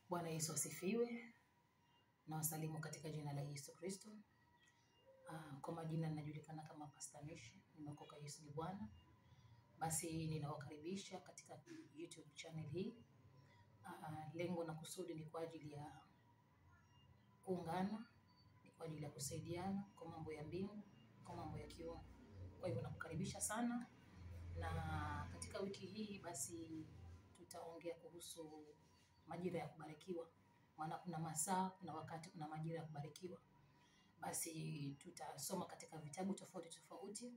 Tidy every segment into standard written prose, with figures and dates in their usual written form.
Bwana Yesu asifiwe. Na wasalimu katika jina la Yesu Kristo. Kwa majina ninajulikana kama Pastor Mishi, nimeokoka Yesu ni Bwana. Basi ninawakaribisha katika YouTube channel hii. Lengo na kusudi ni kwa ajili ya kuungana, ni kwa ajili ya kusaidiana kwa mambo ya mbingu, kwa mambo ya kiroho. Kwa hivyo nakukaribisha sana, na katika wiki hii basi tutaongea kuhusu majira ya kubarikiwa. Maana kuna masaa, kuna wakati, kuna majira ya kubarikiwa. Basi tutasoma katika vitabu tofauti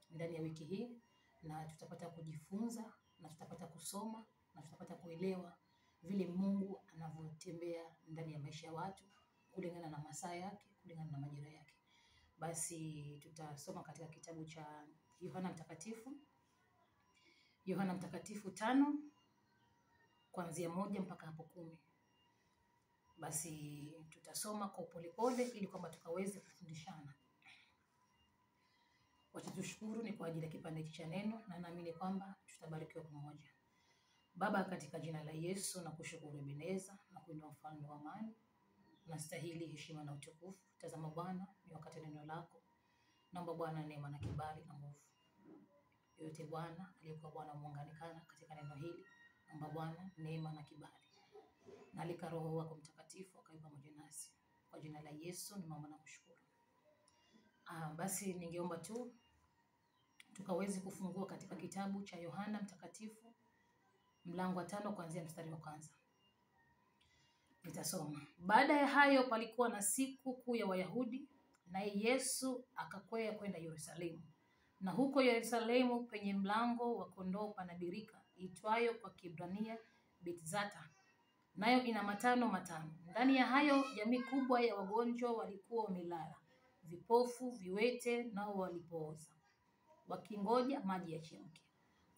ndani ya wiki hii, na tutapata kujifunza, na tutapata kusoma, na tutapata kuelewa vile Mungu anavyotembea ndani ya maisha ya watu kulingana na masaa yake, kulingana na majira yake. Basi tutasoma katika kitabu cha Yohana Mtakatifu 5 kuanzia 1 mpaka hapo 10. Basi tutasoma kwa polepole ili kwamba tukaweze kufundishana. Wacha tushukuru ni kwa ajili ya kipande cha neno, na naamini kwamba tutabarikiwa pamoja. Baba, katika jina la Yesu na kushukuru Ebeneza na kuinua ufalme wa amani. Unastahili heshima na utukufu. Tazama Bwana, ni wakati neno lako. Naomba Bwana neema na kibali na nguvu. Yote Bwana aliyekuwa Bwana muunganikana katika neno hili. Naomba Bwana neema na kibali. Nalika Roho wako Mtakatifu akae pamoja nasi. Kwa jina la Yesu nimeomba na kushukuru. Basi ningeomba tu tukaweze kufungua katika kitabu cha Yohana Mtakatifu mlango wa 5 kuanzia mstari wa 1. Nitasoma. Baada ya hayo palikuwa na siku kuu ya Wayahudi, naye Yesu akakwea kwenda Yerusalemu. Na huko Yerusalemu penye mlango wa kondoo pana birika itwayo kwa Kiebrania Bethzata, nayo ina matano. Ndani ya hayo jamii kubwa ya wagonjwa walikuwa wamelala, vipofu, viwete, nao walipooza, wakingoja maji yachemke.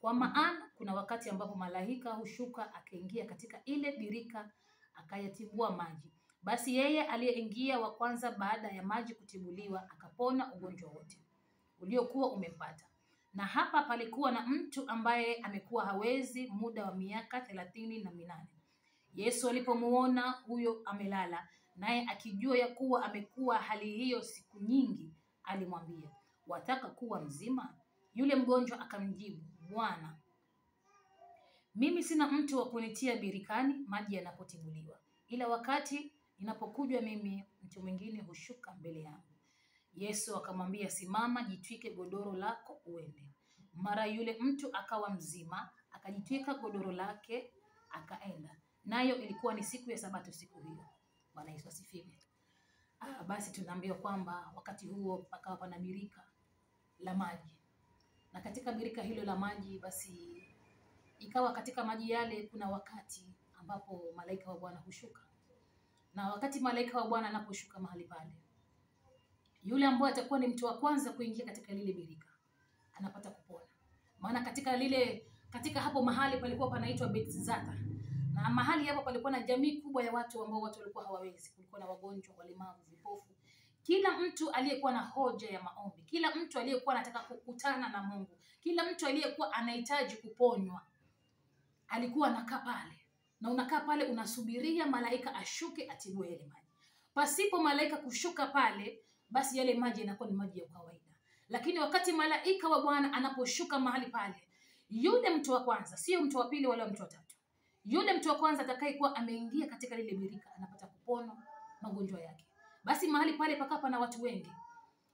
Kwa maana kuna wakati ambapo malaika hushuka akaingia katika ile birika akayatibua maji. Basi yeye aliyeingia wa kwanza baada ya maji kutibuliwa akapona ugonjwa wote uliokuwa umempata. Na hapa palikuwa na mtu ambaye amekuwa hawezi muda wa miaka 38. Yesu alipomuona huyo amelala, naye akijua ya kuwa amekuwa hali hiyo siku nyingi, alimwambia, wataka kuwa mzima? Yule mgonjwa akamjibu, Bwana, mimi sina mtu wa kunitia birikani maji yanapotibuliwa, ila wakati ninapokujwa mimi, mtu mwingine hushuka mbele yangu. Yesu akamwambia, simama, jitwike godoro lako uende. Mara yule mtu akawa mzima, akajitwika godoro lake akaenda. Nayo ilikuwa ni siku ya Sabato siku hiyo. Bwana Yesu asifiwe. Basi tunaambiwa kwamba wakati huo pakawa pana birika la maji. Na katika birika hilo la maji basi ikawa katika maji yale kuna wakati ambapo malaika wa Bwana hushuka. Na wakati malaika wa Bwana anaposhuka mahali pale, yule ambaye atakuwa ni mtu wa kwanza kuingia katika lile birika anapata kupona. Maana katika hapo mahali palikuwa panaitwa Bethzata. Na mahali hapo palikuwa na jamii kubwa ya watu ambao watu walikuwa hawawezi. Kulikuwa na wagonjwa, walemavu, vipofu. Kila mtu aliyekuwa na hoja ya maombi, kila mtu aliyekuwa anataka kukutana na Mungu, kila mtu aliyekuwa anahitaji kuponywa alikuwa anakaa pale. Na unakaa pale unasubiria malaika ashuke atibue yale maji. Pasipo malaika kushuka pale, basi yale maji yanakuwa ni maji ya kawaida. Lakini wakati malaika wa Bwana anaposhuka mahali pale, yule mtu wa kwanza, sio mtu wa pili wala mtu wa tatu, yule mtu wa kwanza atakayekuwa ameingia katika lile birika anapata kupona magonjwa yake. Basi mahali pale pakapa na watu wengi.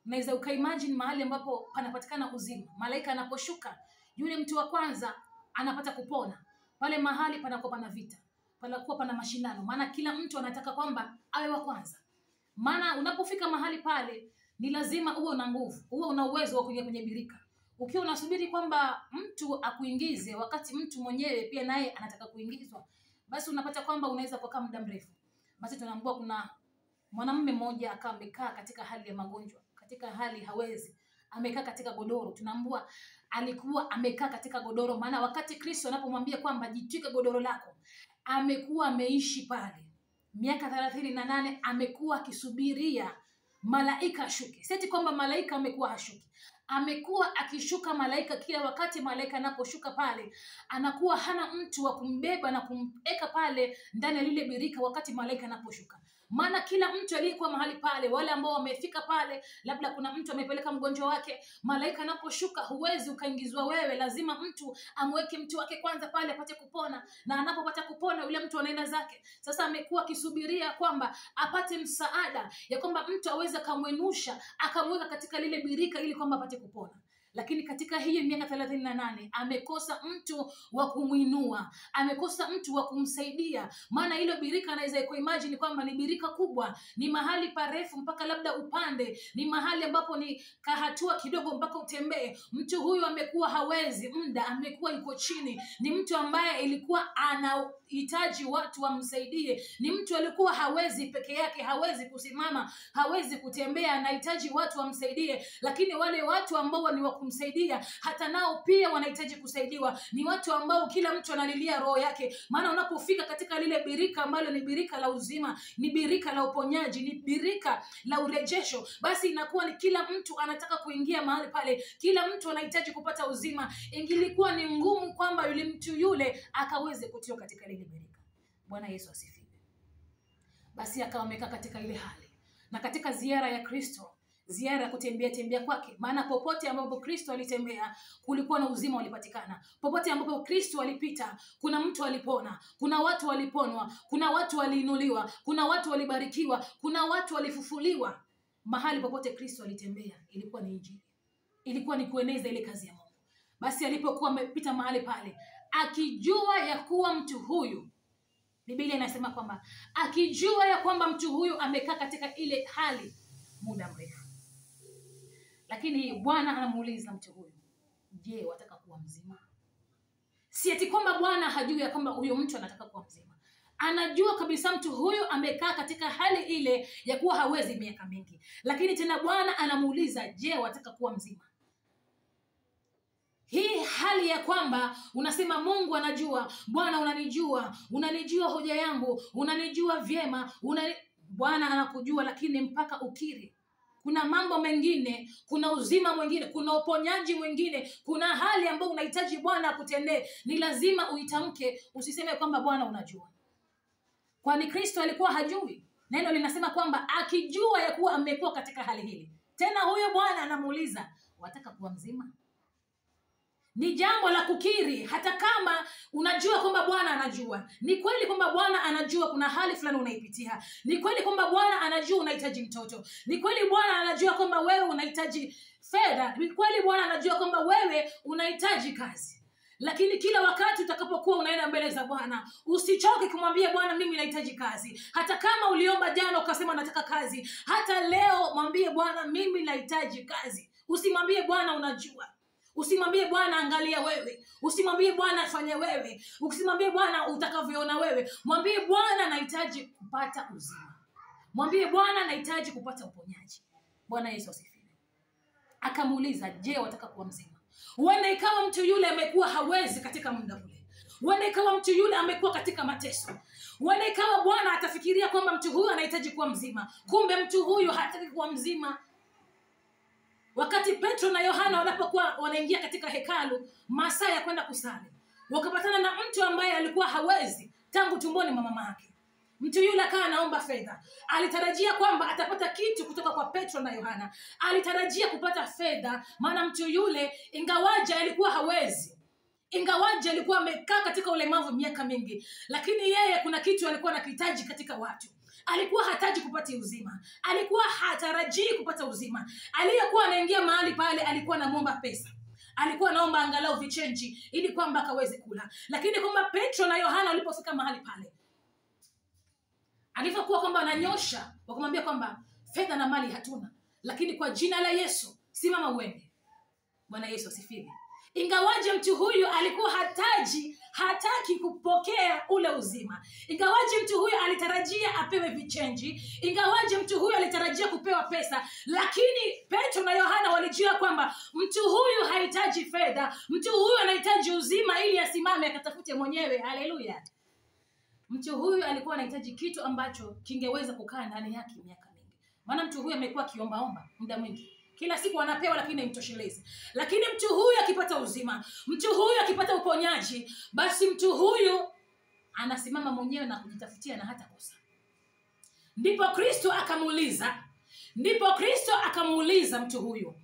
Unaweza ukaimagine mahali ambapo panapatikana uzima. Malaika anaposhuka, yule mtu wa kwanza anapata kupona. Pale mahali panakuwa pana vita, panakuwa pana mashindano. Maana kila mtu anataka kwamba awe wa kwanza. Maana unapofika mahali pale ni lazima uwe na nguvu, uwe una uwezo wa kuingia kwenye birika. Ukiwa unasubiri kwamba mtu akuingize wakati mtu mwenyewe pia naye anataka kuingizwa, basi unapata kwamba unaweza kukaa muda mrefu. Basi tunaambiwa kuna mwanamume mmoja akawa amekaa katika hali ya magonjwa, katika hali hawezi, amekaa katika godoro. Tunaambiwa alikuwa amekaa katika godoro, maana wakati Kristo anapomwambia kwamba jitwike godoro lako, amekuwa ameishi pale miaka 38, amekuwa akisubiria malaika ashuke. Seti kwamba malaika amekuwa hashuki, amekuwa akishuka malaika. Kila wakati malaika anaposhuka pale, anakuwa hana mtu wa kumbeba na kumweka pale ndani ya lile birika wakati malaika anaposhuka. Maana kila mtu aliyekuwa mahali pale, wale ambao wamefika pale, labda kuna mtu amepeleka mgonjwa wake, malaika anaposhuka huwezi ukaingizwa wewe, lazima mtu amweke mtu wake kwanza pale apate kupona, na anapopata kupona yule mtu anaenda zake. Sasa amekuwa akisubiria kwamba apate msaada, ya kwamba mtu aweze kumwenusha akamweka katika lile birika ili kwamba apate kupona. Lakini katika hii miaka 38 amekosa mtu wa kumuinua, amekosa mtu wa kumsaidia. Maana hilo birika anaweza kuimagine kwamba ni birika kubwa, ni mahali parefu mpaka labda upande, ni mahali ambapo ni kahatua kidogo mpaka utembee. Mtu huyu amekuwa hawezi, muda amekuwa yuko chini, ni mtu ambaye ilikuwa anahitaji watu wamsaidie, ni mtu alikuwa hawezi peke yake, hawezi kusimama, hawezi kutembea, anahitaji watu wamsaidie. Lakini wale watu ambao ni wa kumsaidia hata nao pia wanahitaji kusaidiwa, ni watu ambao kila mtu analilia roho yake. Maana unapofika katika lile birika ambalo ni birika la uzima, ni birika la uponyaji, ni birika la urejesho, basi inakuwa ni kila mtu anataka kuingia mahali pale, kila mtu anahitaji kupata uzima. Ingilikuwa ni ngumu kwamba yule mtu yule akaweze kutiwa katika lile birika. Bwana Yesu asifiwe. Basi akawa amekaa katika ile hali, na katika ziara ya Kristo, ziara ya kutembea kwake, maana popote ambapo Kristo alitembea kulikuwa na uzima ulipatikana. Popote ambapo Kristo alipita kuna mtu alipona, kuna watu waliponwa, kuna watu waliinuliwa, kuna watu walibarikiwa, kuna watu walifufuliwa. Mahali popote Kristo alitembea ilikuwa ni injili, ilikuwa ni kueneza ile kazi ya Mungu. Basi alipokuwa amepita mahali pale, akijua ya kuwa mtu huyu, Biblia inasema kwamba akijua ya kwamba mtu huyu amekaa katika ile hali muda mrefu. Lakini Bwana anamuuliza mtu huyu, je, wataka kuwa mzima? Si eti kwamba Bwana hajui ya kwamba huyo mtu anataka kuwa mzima. Anajua kabisa mtu huyu amekaa katika hali ile ya kuwa hawezi miaka mingi. Lakini tena Bwana anamuuliza, je, wataka kuwa mzima? Hii hali ya kwamba unasema Mungu anajua, Bwana unanijua hoja yangu, unanijua vyema, Bwana anakujua, lakini mpaka ukiri. Kuna mambo mengine, kuna uzima mwingine, kuna uponyaji mwingine, kuna hali ambayo unahitaji Bwana akutendee, ni lazima uitamke, usiseme kwamba Bwana unajua. Kwani Kristo alikuwa hajui? Neno linasema kwamba akijua ya kuwa amekuwa katika hali hili. Tena huyo Bwana anamuuliza, wataka kuwa mzima? Ni jambo la kukiri, hata kama unajua kwamba Bwana anajua. Ni kweli kwamba Bwana anajua kuna hali fulani unaipitia. Ni kweli kwamba Bwana anajua unahitaji mtoto. Ni kweli Bwana anajua kwamba wewe unahitaji fedha. Ni kweli Bwana anajua kwamba wewe unahitaji kazi. Lakini kila wakati utakapokuwa unaenda mbele za Bwana, usichoke kumwambia Bwana, mimi nahitaji kazi. Hata kama uliomba jana ukasema nataka kazi, hata leo mwambie Bwana, mimi nahitaji kazi. Usimwambie Bwana unajua. Usimwambie Bwana angalia wewe. Usimwambie Bwana afanye wewe. Usimwambie Bwana utakavyoona wewe. Mwambie Bwana nahitaji kupata uzima. Mwambie Bwana nahitaji kupata uponyaji. Bwana Yesu asifiwe. Akamuuliza, je, wataka kuwa mzima? Huenda ikawa mtu yule amekuwa hawezi katika muda ule. Huenda ikawa mtu yule amekuwa katika mateso. Huenda ikawa Bwana atafikiria kwamba mtu huyu anahitaji kuwa mzima. Kumbe mtu huyu hataki kuwa mzima. Wakati Petro na Yohana wanapokuwa wanaingia katika hekalu masaa ya kwenda kusali, wakapatana na mtu ambaye alikuwa hawezi tangu tumboni mwa mama yake. Mtu yule akawa anaomba fedha. Alitarajia kwamba atapata kitu kutoka kwa Petro na Yohana. Alitarajia kupata fedha, maana mtu yule ingawaje alikuwa hawezi, ingawaje alikuwa amekaa katika ulemavu miaka mingi, lakini yeye kuna kitu alikuwa anahitaji katika watu. Alikuwa hataji kupata uzima. Alikuwa hatarajii kupata uzima. Aliyekuwa anaingia mahali pale alikuwa anaomba pesa. Alikuwa anaomba angalau vichenji ili kwamba akaweze kula. Lakini kwamba Petro na Yohana walipofika mahali pale, alipokuwa kwamba ananyosha, wakamwambia kwamba fedha na mali hatuna, lakini kwa jina la Yesu simama uende. Bwana Yesu asifiwe. Ingawaje mtu huyu alikuwa hataki kupokea ule uzima. Ingawaje mtu huyu alitarajia apewe vichenji. Ingawaje mtu huyu alitarajia kupewa pesa. Lakini Petro na Yohana walijua kwamba mtu huyu hahitaji fedha. Mtu huyu anahitaji uzima ili asimame akatafute mwenyewe. Haleluya. Mtu huyu alikuwa anahitaji kitu ambacho kingeweza kukaa ndani yake miaka mingi. Maana mtu huyu amekuwa akiombaomba muda mwingi. Kila siku anapewa lakini haimtoshelezi. Lakini mtu huyu akipata uzima, mtu huyu akipata uponyaji, basi mtu huyu anasimama mwenyewe na kujitafutia na hata kosa. Ndipo Kristo akamuuliza mtu huyu,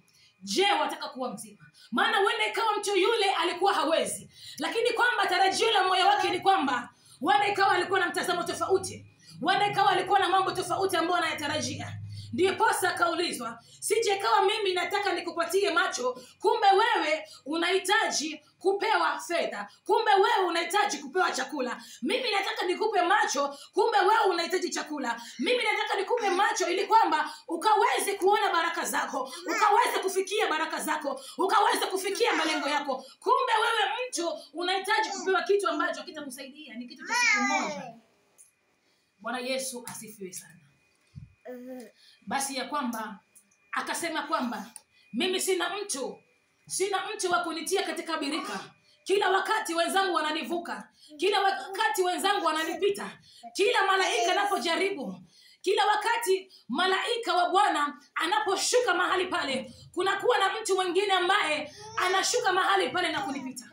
je, wataka kuwa mzima? Maana huenda ikawa mtu yule alikuwa hawezi, lakini kwamba tarajio la moyo wake ni kwamba huenda ikawa alikuwa na mtazamo tofauti, huenda ikawa alikuwa na mambo tofauti ambayo anayatarajia. Ndiyo posa akaulizwa, sije kawa mimi nataka nikupatie macho, kumbe wewe unahitaji kupewa fedha, kumbe wewe unahitaji kupewa chakula. Mimi nataka nikupe macho, kumbe wewe unahitaji chakula. Mimi nataka nikupe macho ili kwamba ukaweze kuona baraka zako, ukaweze kufikia baraka zako, ukaweze kufikia malengo yako. Kumbe wewe mtu unahitaji kupewa kitu ambacho kitakusaidia, ni kitu cha siku moja. Bwana Yesu asifiwe sana. Basi ya kwamba akasema kwamba mimi sina mtu wa kunitia katika birika. Kila wakati wenzangu wananivuka, kila wakati wenzangu wananipita, kila malaika anapojaribu, kila wakati malaika wa Bwana anaposhuka mahali pale, kunakuwa na mtu mwingine ambaye anashuka mahali pale na kunipita.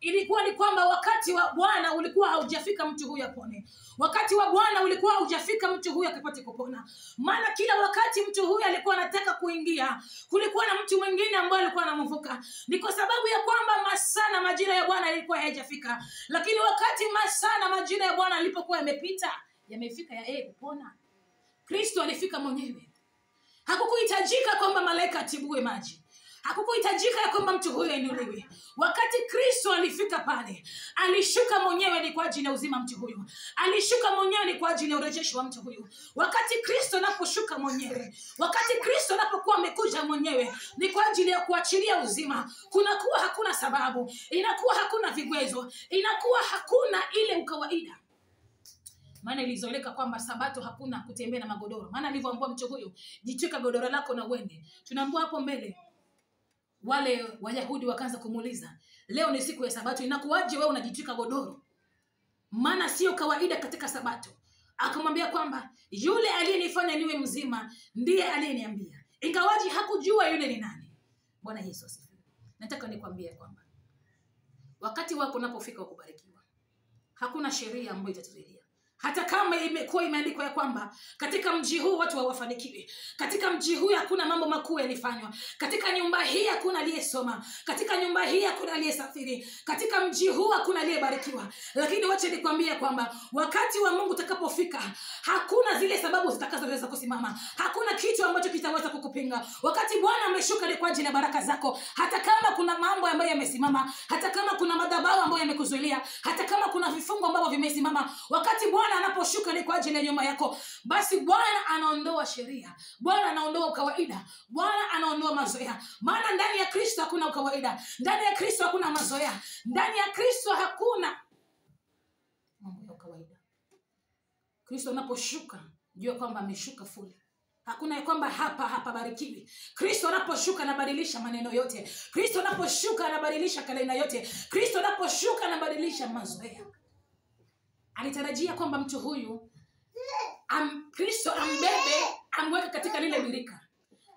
Ilikuwa ni kwamba wakati wa Bwana ulikuwa haujafika mtu huyu apone. Wakati wa Bwana ulikuwa haujafika mtu huyu akapate kupona. Maana kila wakati mtu huyu alikuwa anataka kuingia, kulikuwa na mtu mwingine ambaye alikuwa anamvuka. Ni kwa sababu ya kwamba masaa na majira ya Bwana yalikuwa hayajafika. Lakini wakati masaa na majira ya Bwana yalipokuwa yamefika ya kupona, Kristo alifika mwenyewe. Hakukuhitajika kwamba malaika atibue maji. Hakukuhitajika ya kwamba mtu huyo ainuliwe. Wakati Kristo alifika pale, alishuka mwenyewe ni kwa ajili ya uzima mtu huyo. Alishuka mwenyewe ni kwa ajili ya urejesho wa mtu huyo. Wakati Kristo anaposhuka mwenyewe, wakati Kristo anapokuwa amekuja mwenyewe, ni kwa ajili ya kuachilia uzima. Kunakuwa hakuna sababu, inakuwa hakuna vigwezo, inakuwa hakuna ile ukawaida. Maana ilizoeleka kwamba Sabato hakuna kutembea na magodoro. Maana alivyoambia mtu huyo, jitwika godoro lako na uende. Tunaambiwa hapo mbele, wale Wayahudi wakaanza kumuuliza, leo ni siku ya Sabato, inakuwaje wewe unajitwika godoro? Maana sio kawaida katika Sabato. Akamwambia kwamba yule aliyenifanya niwe mzima ndiye aliyeniambia. Ingawaji hakujua yule ni nani. Bwana Yesu asifiwe. Nataka nikwambie kwamba wakati wako unapofika kubarikiwa, hakuna sheria ambayo itatuzuia. Hata kama imekuwa imeandikwa ya kwamba katika mji huu watu hawafanikiwi, katika mji huu hakuna mambo makuu yalifanywa, katika nyumba hii hakuna aliyesoma, katika nyumba hii hakuna aliyesafiri, katika mji huu hakuna aliyebarikiwa, lakini wacha nikwambie kwamba wakati wa Mungu utakapofika, hakuna zile sababu zitakazoweza kusimama, hakuna kitu ambacho kitaweza kukupinga. Wakati Bwana ameshuka ni kwa ajili ya baraka zako. Hata kama kuna mambo ambayo yamesimama, hata kama kuna madhabahu ambayo yamekuzuilia, hata kama kuna vifungo ambavyo vimesimama, wakati Bwana anaposhuka ni kwa ajili ya nyuma yako. Basi Bwana anaondoa sheria, Bwana anaondoa ukawaida, Bwana anaondoa mazoea. Maana ndani ya Kristo hakuna ukawaida, ndani ya Kristo hakuna mazoea, ndani ya Kristo hakuna mambo ya ukawaida. Kristo anaposhuka, jua kwamba ameshuka fully. Hakuna ya kwamba hapa barikiwi. Kristo anaposhuka anabadilisha maneno yote. Kristo anaposhuka anabadilisha kalenda yote. Kristo anaposhuka anabadilisha mazoea. Alitarajia kwamba mtu huyu Kristo ambebe, amweke katika lile birika.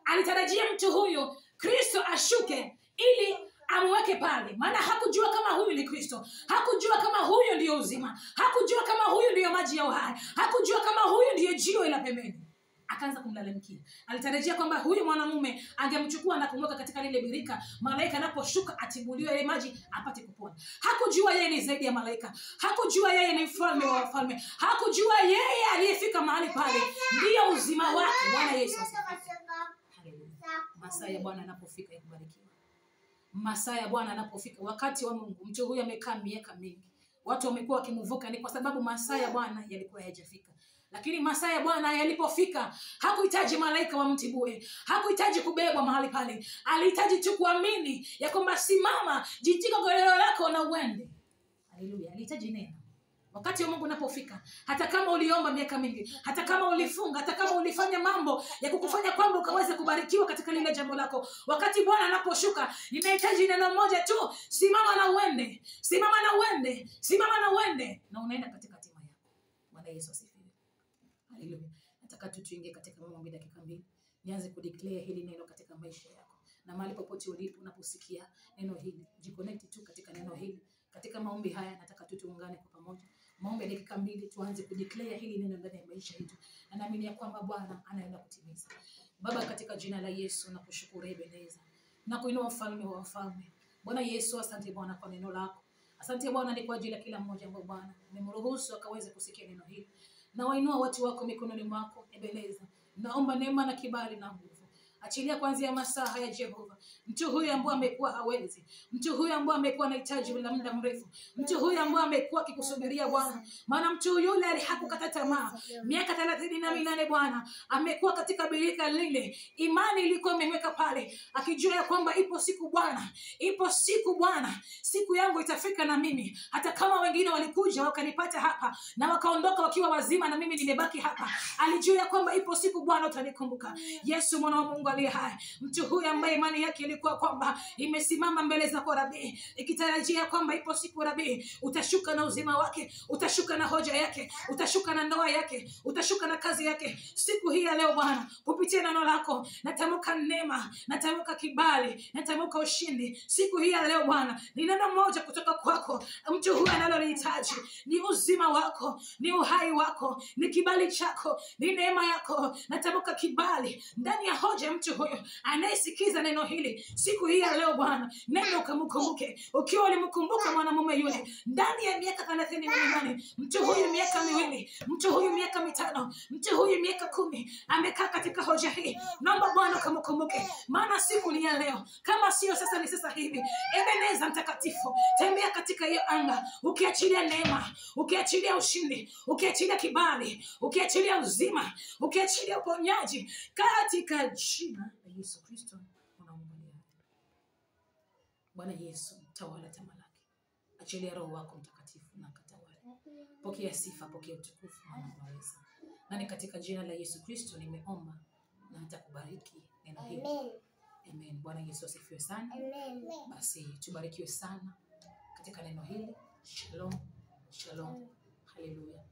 Alitarajia mtu huyu Kristo ashuke ili amweke pale. Maana hakujua kama huyu ni Kristo, hakujua kama huyu ndiyo uzima, hakujua kama huyu ndiyo maji ya uhai, hakujua kama huyu ndiyo jiwe la pembeni. Akaanza kumlalamikia. Alitarajia kwamba huyu mwanamume angemchukua na kumweka katika lile birika, malaika anaposhuka atibuliwe ile maji apate kupona. Hakujua yeye ni zaidi ya malaika, hakujua yeye ni mfalme wa wafalme, hakujua yeye aliyefika mahali pale ndiyo uzima wake. Bwana Yesu asifiwe. Haleluya. Masaa ya Bwana anapofika ya kubarikiwa, masaa ya Bwana anapofika, wakati wa Mungu. Mtu huyu amekaa miaka mingi, watu wamekuwa wakimvuka, ni kwa sababu masaa ya Bwana yalikuwa hayajafika. Lakini masaa ya Bwana yalipofika, hakuhitaji malaika wamtibue, hakuhitaji kubebwa mahali pale. Alihitaji tu kuamini ya kwamba simama, jitwika godoro lako na uende. Haleluya. Alihitaji neno. Wakati wa Mungu unapofika, hata kama uliomba miaka mingi, hata kama ulifunga, hata kama ulifanya mambo ya kukufanya kwamba ukaweze kubarikiwa katika lile jambo lako, wakati Bwana anaposhuka, inahitaji neno moja tu: simama na uende, simama na uende, simama na uende, na unaenda katika hatima yako. Bwana Yesu asifiwe. Haleluya. Nataka tuingie katika maombi dakika 2. nianze kudeclare hili neno katika maisha yako. Na mahali popote ulipo unaposikia neno hili, jiconnect tu katika neno hili. Katika maombi haya nataka tu tuungane kwa pamoja. Maombi ya dakika 2 tuanze kudeclare hili neno ndani ya maisha yetu. Na naamini ya kwamba Bwana anaenda kutimiza. Baba, katika jina la Yesu nakushukuru Ebeneza. Na kuinua mfalme wa wafalme. Bwana Yesu, asante Bwana kwa neno lako. Asante Bwana ni kwa ajili ya kila mmoja ambao Bwana umemruhusu akaweze kusikia neno hili. Na wainua watu wako mikononi mwako Ebeneza. Naomba neema na kibali na nguvu. Achilia kuanzia masaa haya Jehova. Mtu huyu ambaye amekuwa hawezi, mtu huyu ambaye amekuwa anahitaji la muda mrefu, mtu huyu ambaye amekuwa akikusubiria Bwana. Maana mtu yule hakukata tamaa. Miaka 38 Bwana amekuwa katika birika lile. Imani ilikuwa imemweka pale, akijua ya kwamba ipo siku Bwana, ipo siku Bwana, siku yangu itafika na mimi. Hata kama wengine walikuja wakanipata hapa na wakaondoka wakiwa wazima na mimi nimebaki hapa, alijua ya kwamba ipo siku Bwana utanikumbuka. Yesu mwana wa Mungu aliye hai, mtu huyu ambaye imani yake ilikuwa kwamba imesimama mbele za Rabii, ikitarajia kwamba ipo siku Rabii utashuka na uzima wake, utashuka na hoja yake, utashuka na ndoa yake, utashuka na kazi yake. Siku hii ya leo Bwana, kupitia neno lako natamka neema, natamka kibali, natamka ushindi. Siku hii ya leo Bwana, ni neno moja kutoka kwako. Mtu huyu analolihitaji ni uzima wako, ni uhai wako, ni kibali chako, ni neema yako. Natamka kibali ndani ya hoja mtu huyo anayesikiza neno hili siku hii ya leo Bwana. Neno ukamkumbuke, ukiwa ulimkumbuka mwanamume yule ndani ya miaka 38, mtu huyu miaka 2, mtu huyu miaka 5, mtu huyu miaka 10 amekaa katika hoja hii. Naomba Bwana ukamkumbuke, maana siku ni ya leo, kama sio sasa ni sasa hivi. Ebeneza mtakatifu, tembea katika hiyo anga, ukiachilia neema, ukiachilia ushindi, ukiachilia kibali, ukiachilia uzima, ukiachilia uponyaji katika jina la Yesu Kristo. Bwana Yesu, tawala tamalaki. Achilia Roho wako Mtakatifu na katawale. Pokea sifa, pokea utukufu, maana unaweza. Na ni katika jina la Yesu Kristo nimeomba na nitakubariki neno hili. Amen. Bwana Yesu asifiwe sana. Amen. Basi tubarikiwe sana katika neno hili. Shalom. Shalom. Haleluya.